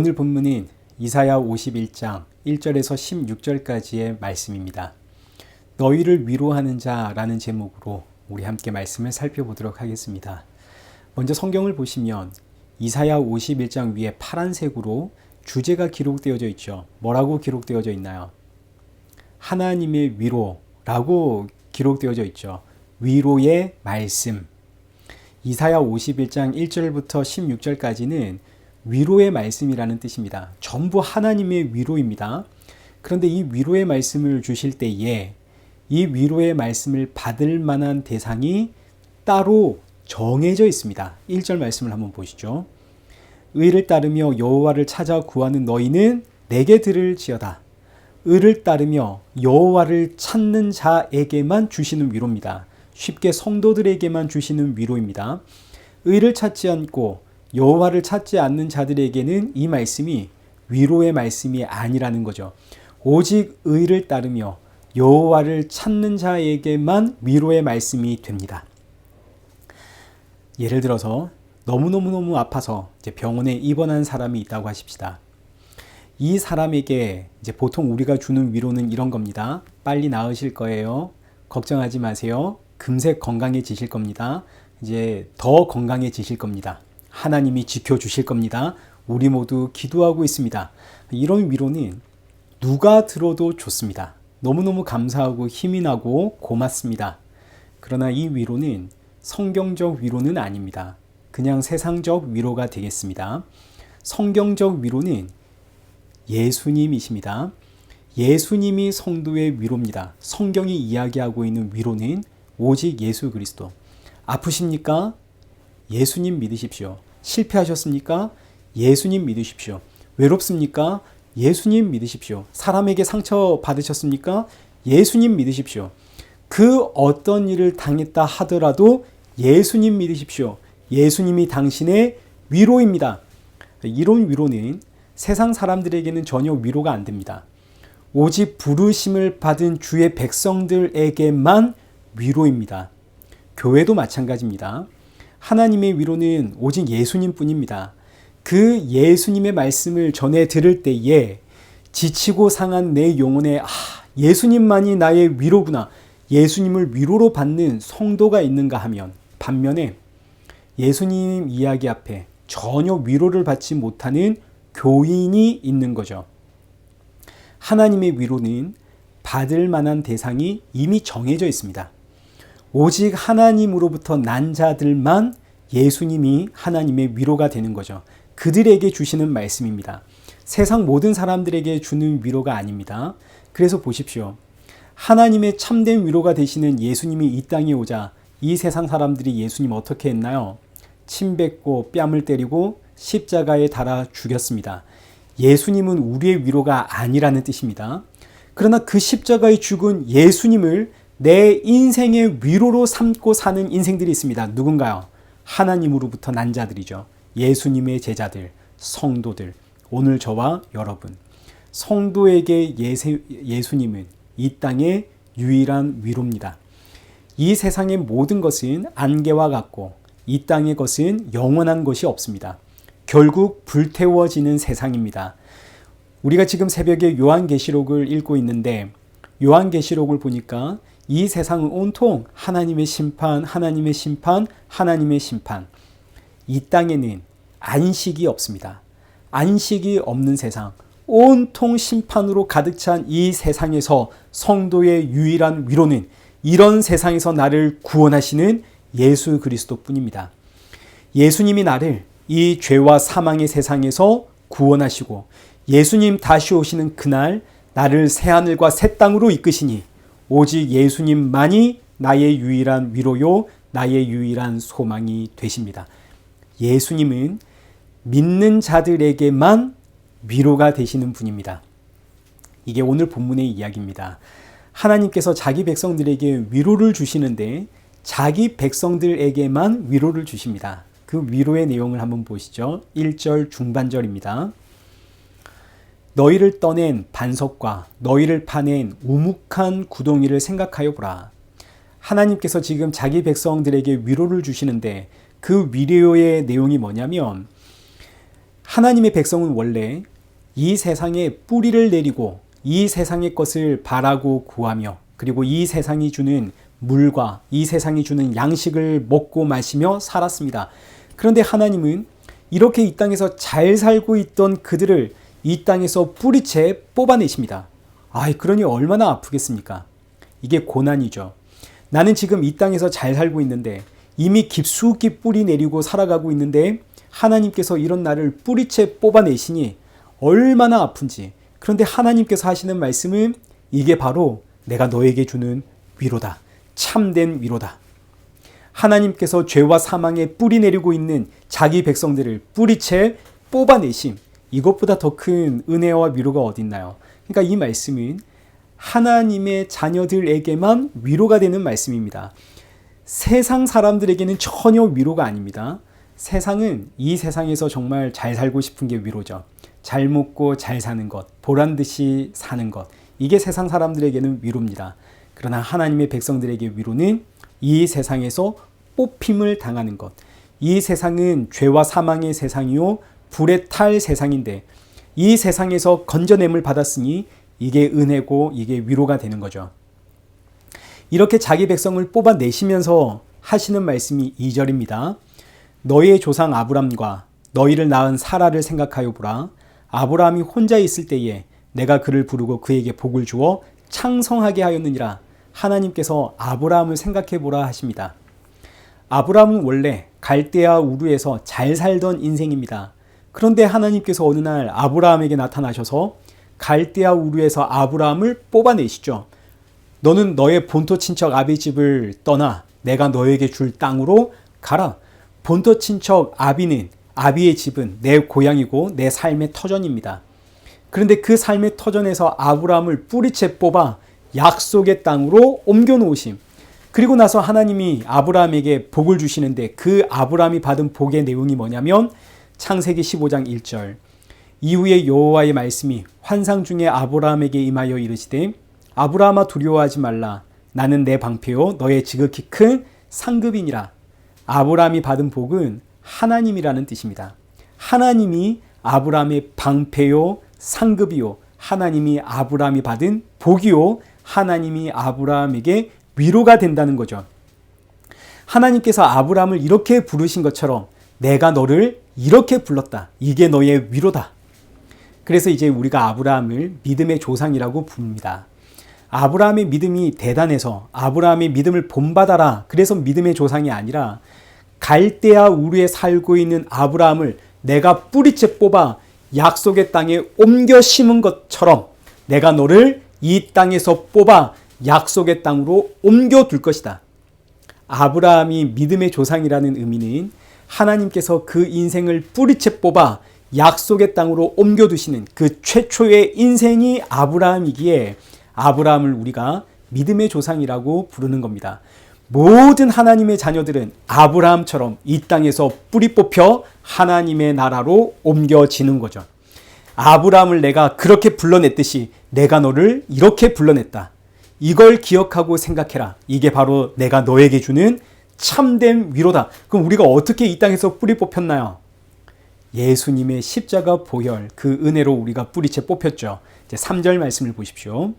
오늘 본문은 이사야 51장 1절에서 16절까지의 말씀입니다. 너희를 위로하는 자라는 제목으로 우리 함께 말씀을 살펴보도록 하겠습니다. 먼저 성경을 보시면 이사야 51장 위에 파란색으로 주제가 기록되어져 있죠. 뭐라고 기록되어져 있나요? 하나님의 위로라고 기록되어져 있죠. 위로의 말씀. 이사야 51장 1절부터 16절까지는 위로의 말씀이라는 뜻입니다. 전부 하나님의 위로입니다. 그런데 이 위로의 말씀을 주실 때에 이 위로의 말씀을 받을 만한 대상이 따로 정해져 있습니다. 1절 말씀을 한번 보시죠. 의를 따르며 여호와를 찾아 구하는 너희는 내게 들을지어다. 의를 따르며 여호와를 찾는 자에게만 주시는 위로입니다. 쉽게 성도들에게만 주시는 위로입니다. 의를 찾지 않고 여호와를 찾지 않는 자들에게는 이 말씀이 위로의 말씀이 아니라는 거죠. 오직 의를 따르며 여호와를 찾는 자에게만 위로의 말씀이 됩니다. 예를 들어서 너무너무 아파서 이제 병원에 입원한 사람이 있다고 하십시다. 이 사람에게 이제 보통 우리가 주는 위로는 이런 겁니다. 빨리 나으실 거예요. 걱정하지 마세요. 금세 건강해지실 겁니다. 이제 더 건강해지실 겁니다. 하나님이 지켜주실 겁니다. 우리 모두 기도하고 있습니다. 이런 위로는 누가 들어도 좋습니다. 너무너무 감사하고 힘이 나고 고맙습니다. 그러나 이 위로는 성경적 위로는 아닙니다. 그냥 세상적 위로가 되겠습니다. 성경적 위로는 예수님이십니다. 예수님이 성도의 위로입니다. 성경이 이야기하고 있는 위로는 오직 예수 그리스도. 아프십니까? 예수님 믿으십시오. 실패하셨습니까? 예수님 믿으십시오. 외롭습니까? 예수님 믿으십시오. 사람에게 상처 받으셨습니까? 예수님 믿으십시오. 그 어떤 일을 당했다 하더라도 예수님 믿으십시오. 예수님이 당신의 위로입니다. 이런 위로는 세상 사람들에게는 전혀 위로가 안 됩니다. 오직 부르심을 받은 주의 백성들에게만 위로입니다. 교회도 마찬가지입니다. 하나님의 위로는 오직 예수님 뿐입니다. 그 예수님의 말씀을 전해 들을 때에 지치고 상한 내 영혼에 예수님만이 나의 위로구나. 예수님을 위로로 받는 성도가 있는가 하면 반면에 예수님 이야기 앞에 전혀 위로를 받지 못하는 교인이 있는 거죠. 하나님의 위로는 받을 만한 대상이 이미 정해져 있습니다. 오직 하나님으로부터 난 자들만 예수님이 하나님의 위로가 되는 거죠. 그들에게 주시는 말씀입니다. 세상 모든 사람들에게 주는 위로가 아닙니다. 그래서 보십시오. 하나님의 참된 위로가 되시는 예수님이 이 땅에 오자 이 세상 사람들이 예수님 어떻게 했나요? 침 뱉고 뺨을 때리고 십자가에 달아 죽였습니다. 예수님은 우리의 위로가 아니라는 뜻입니다. 그러나 그 십자가에 죽은 예수님을 내 인생의 위로로 삼고 사는 인생들이 있습니다. 누군가요? 하나님으로부터 난 자들이죠. 예수님의 제자들, 성도들, 오늘 저와 여러분. 성도에게 예수님은 이 땅의 유일한 위로입니다. 이 세상의 모든 것은 안개와 같고 이 땅의 것은 영원한 것이 없습니다. 결국 불태워지는 세상입니다. 우리가 지금 새벽에 요한계시록을 읽고 있는데 요한계시록을 보니까 이 세상은 온통 하나님의 심판, 하나님의 심판, 하나님의 심판. 이 땅에는 안식이 없습니다. 안식이 없는 세상, 온통 심판으로 가득 찬 이 세상에서 성도의 유일한 위로는 이런 세상에서 나를 구원하시는 예수 그리스도뿐입니다. 예수님이 나를 이 죄와 사망의 세상에서 구원하시고 예수님 다시 오시는 그날 나를 새하늘과 새 땅으로 이끄시니 오직 예수님만이 나의 유일한 위로요, 나의 유일한 소망이 되십니다. 예수님은 믿는 자들에게만 위로가 되시는 분입니다. 이게 오늘 본문의 이야기입니다. 하나님께서 자기 백성들에게 위로를 주시는데 자기 백성들에게만 위로를 주십니다. 그 위로의 내용을 한번 보시죠. 1절 중반절입니다. 너희를 떠낸 반석과 너희를 파낸 우묵한 구덩이를 생각하여 보라. 하나님께서 지금 자기 백성들에게 위로를 주시는데 그 위로의 내용이 뭐냐면 하나님의 백성은 원래 이 세상에 뿌리를 내리고 이 세상의 것을 바라고 구하며 그리고 이 세상이 주는 물과 이 세상이 주는 양식을 먹고 마시며 살았습니다. 그런데 하나님은 이렇게 이 땅에서 잘 살고 있던 그들을 이 땅에서 뿌리채 뽑아내십니다. 그러니 얼마나 아프겠습니까? 이게 고난이죠. 나는 지금 이 땅에서 잘 살고 있는데 이미 깊숙이 뿌리 내리고 살아가고 있는데 하나님께서 이런 나를 뿌리채 뽑아내시니 얼마나 아픈지. 그런데 하나님께서 하시는 말씀은 이게 바로 내가 너에게 주는 위로다. 참된 위로다. 하나님께서 죄와 사망에 뿌리 내리고 있는 자기 백성들을 뿌리채 뽑아내심. 이것보다 더 큰 은혜와 위로가 어딨나요? 그러니까 이 말씀은 하나님의 자녀들에게만 위로가 되는 말씀입니다. 세상 사람들에게는 전혀 위로가 아닙니다. 세상은 이 세상에서 정말 잘 살고 싶은 게 위로죠. 잘 먹고 잘 사는 것, 보란듯이 사는 것. 이게 세상 사람들에게는 위로입니다. 그러나 하나님의 백성들에게 위로는 이 세상에서 뽑힘을 당하는 것. 이 세상은 죄와 사망의 세상이요 불에 탈 세상인데 이 세상에서 건져냄을 받았으니 이게 은혜고 이게 위로가 되는 거죠. 이렇게 자기 백성을 뽑아내시면서 하시는 말씀이 2절입니다. 너희의 조상 아브람과 너희를 낳은 사라를 생각하여 보라. 아브라함이 혼자 있을 때에 내가 그를 부르고 그에게 복을 주어 창성하게 하였느니라. 하나님께서 아브라함을 생각해 보라 하십니다. 아브라함은 원래 갈대아 우르에서 잘 살던 인생입니다. 그런데 하나님께서 어느 날 아브라함에게 나타나셔서 갈대아 우르에서 아브라함을 뽑아내시죠. 너는 너의 본토 친척 아비 집을 떠나 내가 너에게 줄 땅으로 가라. 본토 친척 아비의 집은 내 고향이고 내 삶의 터전입니다. 그런데 그 삶의 터전에서 아브라함을 뿌리채 뽑아 약속의 땅으로 옮겨 놓으심. 그리고 나서 하나님이 아브라함에게 복을 주시는데 그 아브라함이 받은 복의 내용이 뭐냐면 창세기 15장 1절. 이후에 여호와의 말씀이 환상 중에 아브라함에게 임하여 이르시되 아브라함아 두려워하지 말라. 나는 내 방패요 너의 지극히 큰 상급이니라. 아브라함이 받은 복은 하나님이라는 뜻입니다. 하나님이 아브라함의 방패요 상급이요 하나님이 아브라함이 받은 복이요 하나님이 아브라함에게 위로가 된다는 거죠. 하나님께서 아브라함을 이렇게 부르신 것처럼 내가 너를 이렇게 불렀다. 이게 너의 위로다. 그래서 이제 우리가 아브라함을 믿음의 조상이라고 부릅니다. 아브라함의 믿음이 대단해서 아브라함의 믿음을 본받아라. 그래서 믿음의 조상이 아니라 갈대아 우르에 살고 있는 아브라함을 내가 뿌리채 뽑아 약속의 땅에 옮겨 심은 것처럼 내가 너를 이 땅에서 뽑아 약속의 땅으로 옮겨둘 것이다. 아브라함이 믿음의 조상이라는 의미는 하나님께서 그 인생을 뿌리채 뽑아 약속의 땅으로 옮겨두시는 그 최초의 인생이 아브라함이기에 아브라함을 우리가 믿음의 조상이라고 부르는 겁니다. 모든 하나님의 자녀들은 아브라함처럼 이 땅에서 뿌리 뽑혀 하나님의 나라로 옮겨지는 거죠. 아브라함을 내가 그렇게 불러냈듯이 내가 너를 이렇게 불러냈다. 이걸 기억하고 생각해라. 이게 바로 내가 너에게 주는 참된 위로다. 그럼 우리가 어떻게 이 땅에서 뿌리 뽑혔나요? 예수님의 십자가 보혈, 그 은혜로 우리가 뿌리채 뽑혔죠. 이제 3절 말씀을 보십시오.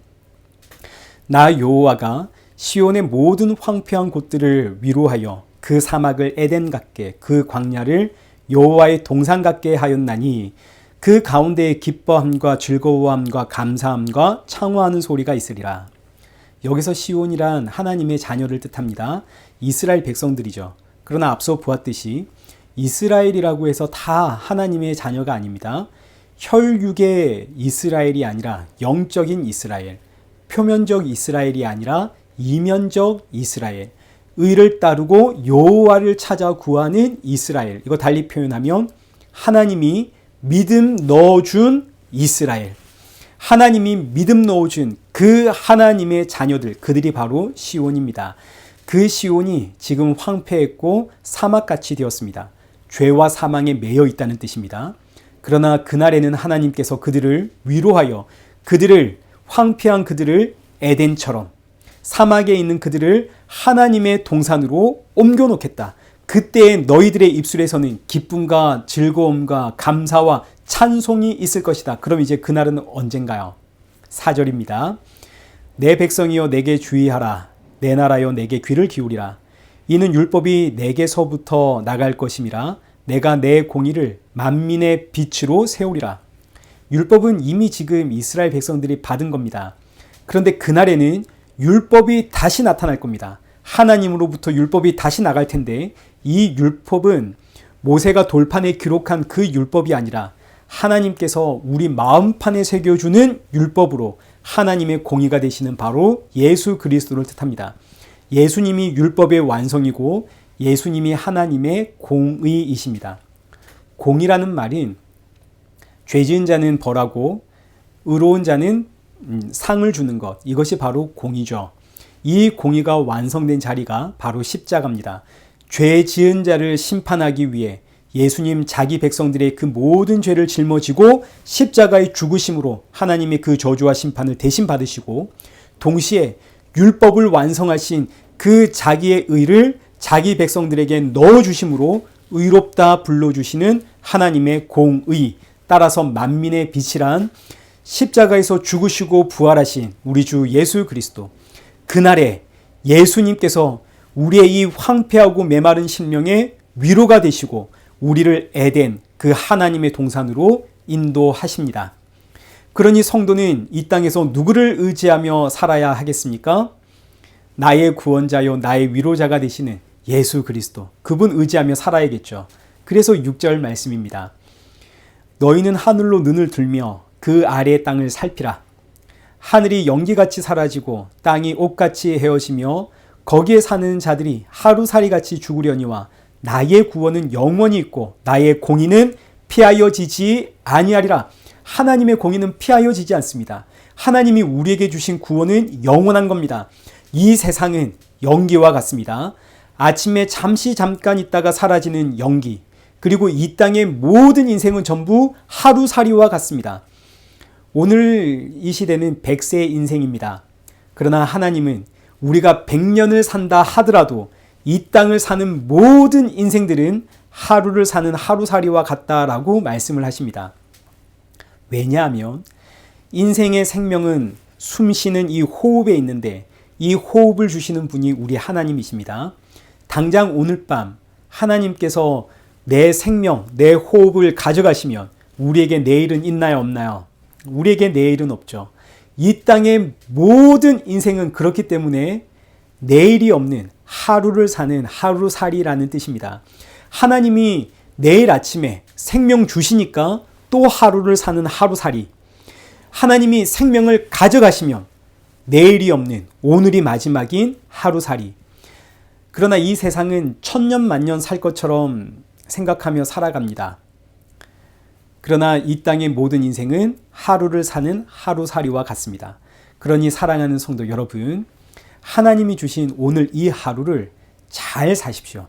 나 여호와가 시온의 모든 황폐한 곳들을 위로하여 그 사막을 에덴 같게 그 광야를 여호와의 동산 같게 하였나니 그 가운데에 기뻐함과 즐거워함과 감사함과 창호하는 소리가 있으리라. 여기서 시온이란 하나님의 자녀를 뜻합니다. 이스라엘 백성들이죠. 그러나 앞서 보았듯이 이스라엘이라고 해서 다 하나님의 자녀가 아닙니다. 혈육의 이스라엘이 아니라 영적인 이스라엘, 표면적 이스라엘이 아니라 이면적 이스라엘, 의를 따르고 여호와를 찾아 구하는 이스라엘. 이거 달리 표현하면 하나님이 믿음 넣어준 이스라엘, 하나님이 믿음 넣어준 그 하나님의 자녀들, 그들이 바로 시온입니다. 그 시온이 지금 황폐했고 사막같이 되었습니다. 죄와 사망에 매여 있다는 뜻입니다. 그러나 그날에는 하나님께서 그들을 위로하여 그들을 황폐한 그들을 에덴처럼 사막에 있는 그들을 하나님의 동산으로 옮겨놓겠다. 그때 너희들의 입술에서는 기쁨과 즐거움과 감사와 찬송이 있을 것이다. 그럼 이제 그날은 언젠가요? 4절입니다. 내 백성이여 내게 주의하라. 내 나라여 내게 귀를 기울이라. 이는 율법이 내게서부터 나갈 것임이라. 내가 내 공의를 만민의 빛으로 세우리라. 율법은 이미 지금 이스라엘 백성들이 받은 겁니다. 그런데 그날에는 율법이 다시 나타날 겁니다. 하나님으로부터 율법이 다시 나갈 텐데 이 율법은 모세가 돌판에 기록한 그 율법이 아니라 하나님께서 우리 마음판에 새겨주는 율법으로 하나님의 공의가 되시는 바로 예수 그리스도를 뜻합니다. 예수님이 율법의 완성이고 예수님이 하나님의 공의이십니다. 공의라는 말은 죄 지은 자는 벌하고 의로운 자는 상을 주는 것, 이것이 바로 공의죠. 이 공의가 완성된 자리가 바로 십자가입니다. 죄 지은 자를 심판하기 위해 예수님 자기 백성들의 그 모든 죄를 짊어지고 십자가의 죽으심으로 하나님의 그 저주와 심판을 대신 받으시고 동시에 율법을 완성하신 그 자기의 의를 자기 백성들에게 넣어주심으로 의롭다 불러주시는 하나님의 공의, 따라서 만민의 빛이란 십자가에서 죽으시고 부활하신 우리 주 예수 그리스도, 그날에 예수님께서 우리의 이 황폐하고 메마른 심령의 위로가 되시고 우리를 에덴 그 하나님의 동산으로 인도하십니다. 그러니 성도는 이 땅에서 누구를 의지하며 살아야 하겠습니까? 나의 구원자요 나의 위로자가 되시는 예수 그리스도, 그분 의지하며 살아야겠죠. 그래서 6절 말씀입니다. 너희는 하늘로 눈을 들며 그 아래의 땅을 살피라. 하늘이 연기같이 사라지고 땅이 옷같이 헤어지며 거기에 사는 자들이 하루살이같이 죽으려니와 나의 구원은 영원히 있고 나의 공의는 피하여지지 아니하리라. 하나님의 공의는 피하여지지 않습니다. 하나님이 우리에게 주신 구원은 영원한 겁니다. 이 세상은 연기와 같습니다. 아침에 잠깐 있다가 사라지는 연기, 그리고 이 땅의 모든 인생은 전부 하루살이와 같습니다. 오늘 이 시대는 100세의 인생입니다. 그러나 하나님은 우리가 100년을 산다 하더라도 이 땅을 사는 모든 인생들은 하루를 사는 하루살이와 같다라고 말씀을 하십니다. 왜냐하면 인생의 생명은 숨쉬는 이 호흡에 있는데 이 호흡을 주시는 분이 우리 하나님이십니다. 당장 오늘 밤 하나님께서 내 생명, 내 호흡을 가져가시면 우리에게 내일은 있나요, 없나요? 우리에게 내일은 없죠. 이 땅의 모든 인생은 그렇기 때문에 내일이 없는 하루를 사는 하루살이라는 뜻입니다. 하나님이 내일 아침에 생명 주시니까 또 하루를 사는 하루살이, 하나님이 생명을 가져가시면 내일이 없는 오늘이 마지막인 하루살이. 그러나 이 세상은 천년 만년 살 것처럼 생각하며 살아갑니다. 그러나 이 땅의 모든 인생은 하루를 사는 하루살이와 같습니다. 그러니 사랑하는 성도 여러분, 하나님이 주신 오늘 이 하루를 잘 사십시오.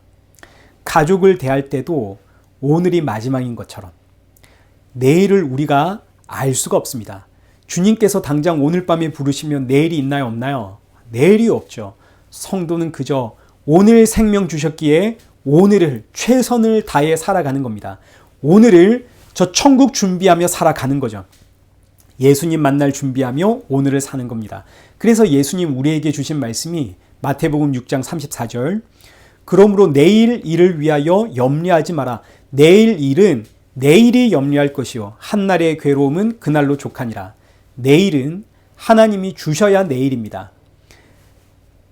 가족을 대할 때도 오늘이 마지막인 것처럼 내일을 우리가 알 수가 없습니다. 주님께서 당장 오늘 밤에 부르시면 내일이 있나요, 없나요? 내일이 없죠. 성도는 그저 오늘 생명 주셨기에 오늘을 최선을 다해 살아가는 겁니다. 오늘을 저 천국 준비하며 살아가는 거죠. 예수님 만날 준비하며 오늘을 사는 겁니다. 그래서 예수님 우리에게 주신 말씀이 마태복음 6장 34절, 그러므로 내일 일을 위하여 염려하지 마라. 내일 일은 내일이 염려할 것이요 한날의 괴로움은 그날로 족하니라. 내일은 하나님이 주셔야 내일입니다.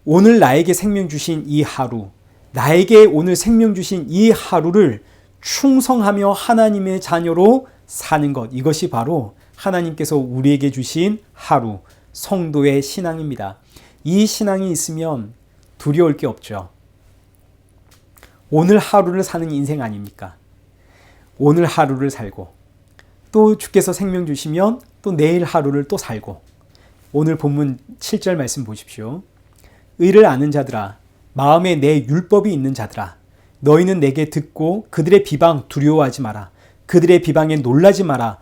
오늘 나에게 생명 주신 이 하루, 나에게 오늘 생명 주신 이 하루를 충성하며 하나님의 자녀로 사는 것, 이것이 바로 하나님께서 우리에게 주신 하루, 성도의 신앙입니다. 이 신앙이 있으면 두려울 게 없죠. 오늘 하루를 사는 인생 아닙니까? 오늘 하루를 살고 또 주께서 생명 주시면 또 내일 하루를 또 살고. 오늘 본문 7절 말씀 보십시오. 의를 아는 자들아, 마음에 내 율법이 있는 자들아, 너희는 내게 듣고 그들의 비방 두려워하지 마라. 그들의 비방에 놀라지 마라.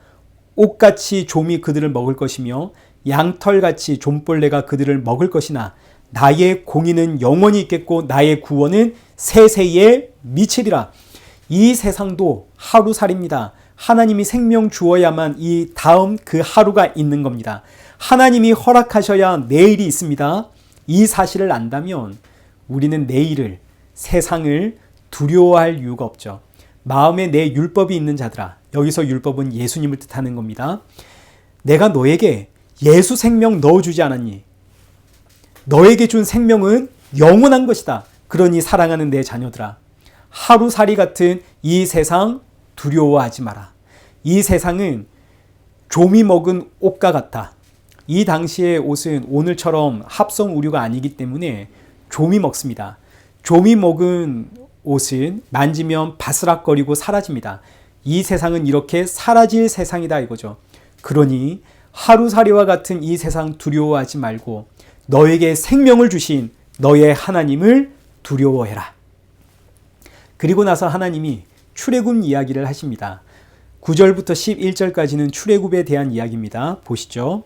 옥같이 좀이 그들을 먹을 것이며 양털같이 좀벌레가 그들을 먹을 것이나 나의 공의는 영원히 있겠고 나의 구원은 세세에 미치리라. 이 세상도 하루살이입니다. 하나님이 생명 주어야만 이 다음 그 하루가 있는 겁니다. 하나님이 허락하셔야 내일이 있습니다. 이 사실을 안다면 우리는 내일을, 세상을 두려워할 이유가 없죠. 마음에 내 율법이 있는 자들아. 여기서 율법은 예수님을 뜻하는 겁니다. 내가 너에게 예수 생명 넣어주지 않았니? 너에게 준 생명은 영원한 것이다. 그러니 사랑하는 내 자녀들아, 하루살이 같은 이 세상 두려워하지 마라. 이 세상은 조미 먹은 옷과 같다. 이 당시의 옷은 오늘처럼 합성 의류가 아니기 때문에 조미 먹습니다. 조미 먹은 옷은 만지면 바스락거리고 사라집니다. 이 세상은 이렇게 사라질 세상이다 이거죠. 그러니 하루살이와 같은 이 세상 두려워하지 말고 너에게 생명을 주신 너의 하나님을 두려워해라. 그리고 나서 하나님이 출애굽 이야기를 하십니다. 9절부터 11절까지는 출애굽에 대한 이야기입니다. 보시죠.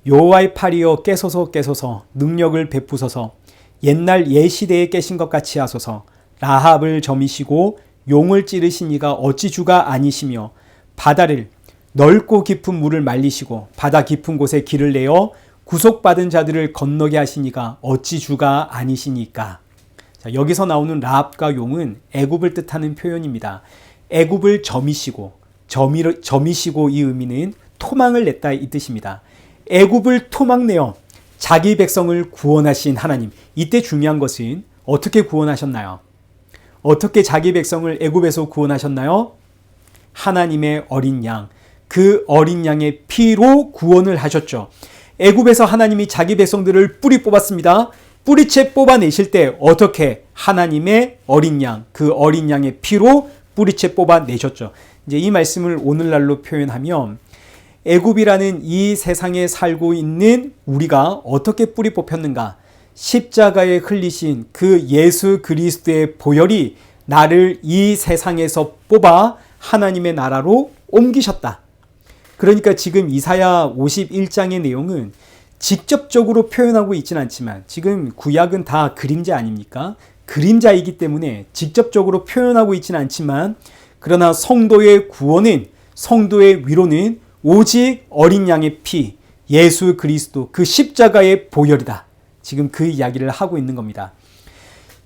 여호와의 팔이여 깨소서 깨소서 능력을 베푸소서 옛날 옛시대에 깨신 것 같이 하소서 라합을 점이시고 용을 찌르신 이가 어찌 주가 아니시며 바다를 넓고 깊은 물을 말리시고 바다 깊은 곳에 길을 내어 구속받은 자들을 건너게 하시니가 어찌 주가 아니시니까. 자, 여기서 나오는 라합과 용은 애굽을 뜻하는 표현입니다. 애굽을 점이시고 이 의미는 토망을 냈다 이 뜻입니다. 애굽을 토막내어 자기 백성을 구원하신 하나님. 이때 중요한 것은 어떻게 구원하셨나요? 어떻게 자기 백성을 애굽에서 구원하셨나요? 하나님의 어린 양, 그 어린 양의 피로 구원을 하셨죠. 애굽에서 하나님이 자기 백성들을 뿌리 뽑았습니다. 뿌리채 뽑아내실 때 어떻게 하나님의 어린 양, 그 어린 양의 피로 뿌리채 뽑아내셨죠. 이제 이 말씀을 오늘날로 표현하면 애굽이라는 이 세상에 살고 있는 우리가 어떻게 뿌리 뽑혔는가? 십자가에 흘리신 그 예수 그리스도의 보혈이 나를 이 세상에서 뽑아 하나님의 나라로 옮기셨다. 그러니까 지금 이사야 51장의 내용은 직접적으로 표현하고 있지는 않지만 지금 구약은 다 그림자 아닙니까? 그림자이기 때문에 직접적으로 표현하고 있지는 않지만 그러나 성도의 구원은, 성도의 위로는 오직 어린 양의 피, 예수 그리스도 그 십자가의 보혈이다. 지금 그 이야기를 하고 있는 겁니다.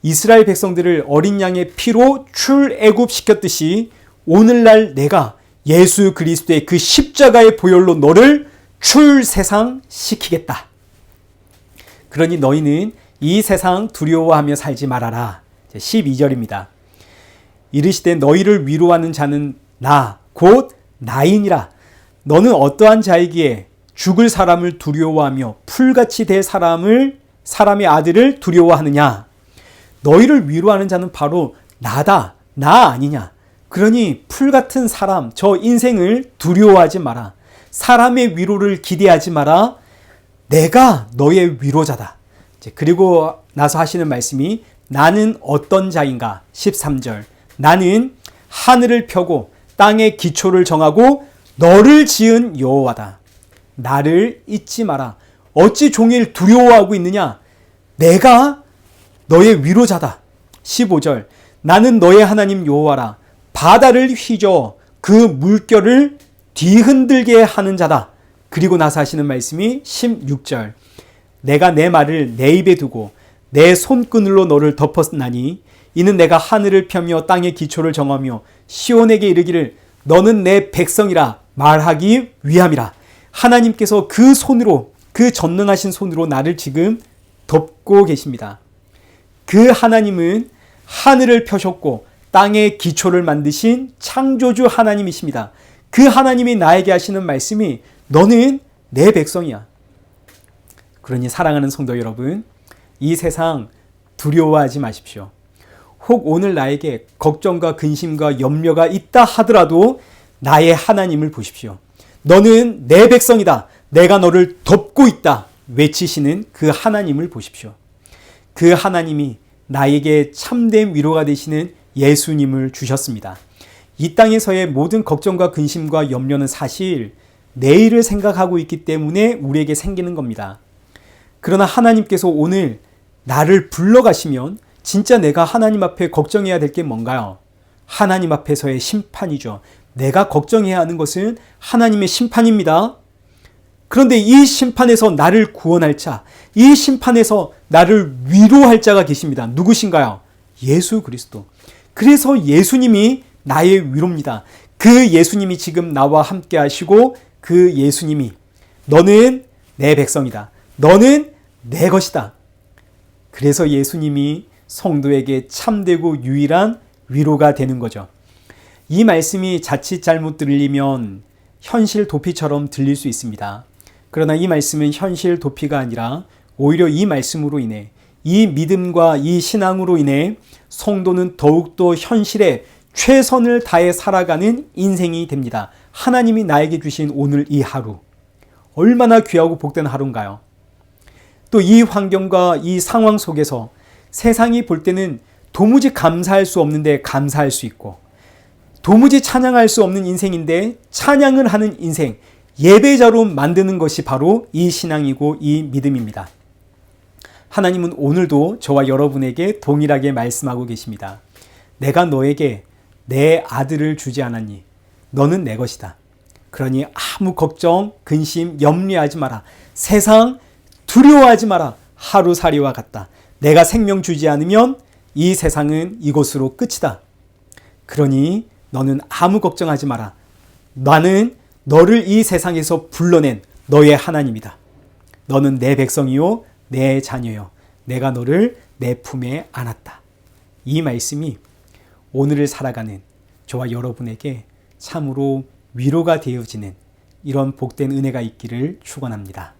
이스라엘 백성들을 어린 양의 피로 출애굽시켰듯이 오늘날 내가 예수 그리스도의 그 십자가의 보혈로 너를 출세상시키겠다. 그러니 너희는 이 세상 두려워하며 살지 말아라. 12절입니다. 이르시되 너희를 위로하는 자는 나, 곧 나이니라. 너는 어떠한 자이기에 죽을 사람을 두려워하며 풀같이 될 사람의 아들을 두려워하느냐. 너희를 위로하는 자는 바로 나다. 나 아니냐. 그러니 풀같은 사람, 저 인생을 두려워하지 마라. 사람의 위로를 기대하지 마라. 내가 너의 위로자다. 그리고 나서 하시는 말씀이 나는 어떤 자인가? 13절. 나는 하늘을 펴고 땅의 기초를 정하고 너를 지은 여호와다. 나를 잊지 마라. 어찌 종일 두려워하고 있느냐? 내가 너의 위로자다. 15절. 나는 너의 하나님 여호와라. 바다를 휘저 그 물결을 뒤흔들게 하는 자다. 그리고 나서 하시는 말씀이 16절. 내가 내 말을 내 입에 두고 내 손그늘로 너를 덮었나니 이는 내가 하늘을 펴며 땅의 기초를 정하며 시온에게 이르기를 너는 내 백성이라 말하기 위함이라. 하나님께서 그 손으로, 그 전능하신 손으로 나를 지금 덮고 계십니다. 그 하나님은 하늘을 펴셨고 땅의 기초를 만드신 창조주 하나님이십니다. 그 하나님이 나에게 하시는 말씀이 너는 내 백성이야. 그러니 사랑하는 성도 여러분, 이 세상 두려워하지 마십시오. 혹 오늘 나에게 걱정과 근심과 염려가 있다 하더라도 나의 하나님을 보십시오. 너는 내 백성이다. 내가 너를 덮고 있다. 외치시는 그 하나님을 보십시오. 그 하나님이 나에게 참된 위로가 되시는 예수님을 주셨습니다. 이 땅에서의 모든 걱정과 근심과 염려는 사실 내일을 생각하고 있기 때문에 우리에게 생기는 겁니다. 그러나 하나님께서 오늘 나를 불러가시면 진짜 내가 하나님 앞에 걱정해야 될 게 뭔가요? 하나님 앞에서의 심판이죠. 내가 걱정해야 하는 것은 하나님의 심판입니다. 그런데 이 심판에서 나를 구원할 자, 이 심판에서 나를 위로할 자가 계십니다. 누구신가요? 예수 그리스도. 그래서 예수님이 나의 위로입니다. 그 예수님이 지금 나와 함께 하시고 그 예수님이 너는 내 백성이다. 너는 내 것이다. 그래서 예수님이 성도에게 참되고 유일한 위로가 되는 거죠. 이 말씀이 자칫 잘못 들리면 현실 도피처럼 들릴 수 있습니다. 그러나 이 말씀은 현실 도피가 아니라 오히려 이 말씀으로 인해, 이 믿음과 이 신앙으로 인해 성도는 더욱더 현실에 최선을 다해 살아가는 인생이 됩니다. 하나님이 나에게 주신 오늘 이 하루, 얼마나 귀하고 복된 하루인가요? 또 이 환경과 이 상황 속에서 세상이 볼 때는 도무지 감사할 수 없는데 감사할 수 있고, 도무지 찬양할 수 없는 인생인데 찬양을 하는 인생, 예배자로 만드는 것이 바로 이 신앙이고 이 믿음입니다. 하나님은 오늘도 저와 여러분에게 동일하게 말씀하고 계십니다. 내가 너에게 내 아들을 주지 않았니? 너는 내 것이다. 그러니 아무 걱정, 근심, 염려하지 마라. 세상 두려워하지 마라. 하루살이와 같다. 내가 생명 주지 않으면 이 세상은 이곳으로 끝이다. 그러니 너는 아무 걱정하지 마라. 나는 너를 이 세상에서 불러낸 너의 하나님이다. 너는 내 백성이요, 내 자녀요. 내가 너를 내 품에 안았다. 이 말씀이 오늘을 살아가는 저와 여러분에게 참으로 위로가 되어지는 이런 복된 은혜가 있기를 축원합니다.